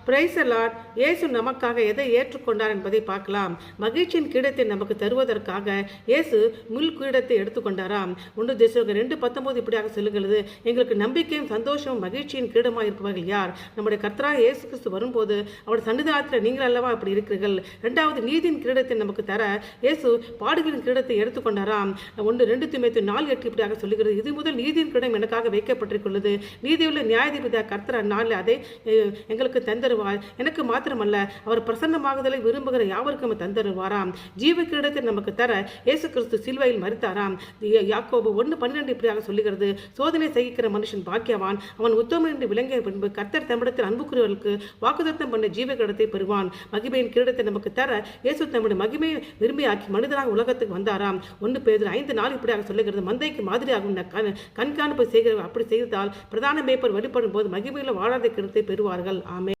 Price Lord. இயேசு நமக்காக எதை ஏற்றுக்கொண்டார் என்பதை பார்க்கலாம். மகிழ்ச்சியின் கிரீடத்தை நமக்கு தருவதற்காக இயேசு முள் கிரீடத்தை எடுத்துக்கொண்டாராம். 1 தெசலோனிக்கேயர் 2:19 இப்படியாக சொல்லுகிறது, எங்களுக்கு நம்பிக்கையும் சந்தோஷமும் மகிழ்ச்சியின் கிரீடமாக இருப்பவர்கள் யார்? நம்முடைய கர்த்தராகிய இயேசு கிறிஸ்து வரும்போது அவருடைய சன்னிதானத்தில் நீங்கள் அல்லவா அப்படி இருக்கிறீர்கள். 2வது நீதியின் கிரீடத்தை நமக்கு தர இயேசு பாடுகளின் கிரீடத்தை எடுத்துக்கொண்டாராம். 2 தீமோத்தேயு 4:8 இப்படியாக சொல்லுகிறது, இது முதல் நீதியின் கிரீடம் எனக்காக வைக்கப்பட்டிருக்கிறது. நீதியுள்ள நியாயாதிபதி கர்த்தர் அந்நாளில் அதை எங்களுக்கு தந்தருவார். எனக்கு மாத்திரமல்ல, அவர் பிரசன்னமாகுதலை விரும்புகிற யாவருக்கும் தந்தருவாராம். ஜீவ கிரீடத்தை நமக்கு தர இயேசு கிறிஸ்து சிலுவையில் மரித்தாராம். யாக்கோபு 1:12 இப்படியாக சொல்லுகிறது, சோதனை சகிக்கிற மனுஷன் பாக்கியவான், அவன் உத்தமன் என்று விளங்கிய பின்பு கர்த்தர் தம்மிடத்தில் அன்புக்குரியவர்களுக்கு வாக்குத்தத்தம் பண்ண ஜீவ கிரீடத்தை பெறுவான். மகிமையின் கிரீடத்தை நமக்கு தர இயேசு தம்முடைய மகிமையை விரும்பியாக்கி மனிதனாக உலகத்துக்கு வந்தாராம். 1 பேதுரு 5:4 இப்படியாக சொல்லுகிறது, மந்தைக்கு மாதிரியாகும் கண்காணிப்பு செய்கிற அப்படி செய்தால் பிரதான மேய்ப்பர் வெளிப்படும் போது மகிமையில வாழாத கிரீடத்தை பெறுவார்கள். ஆமென்.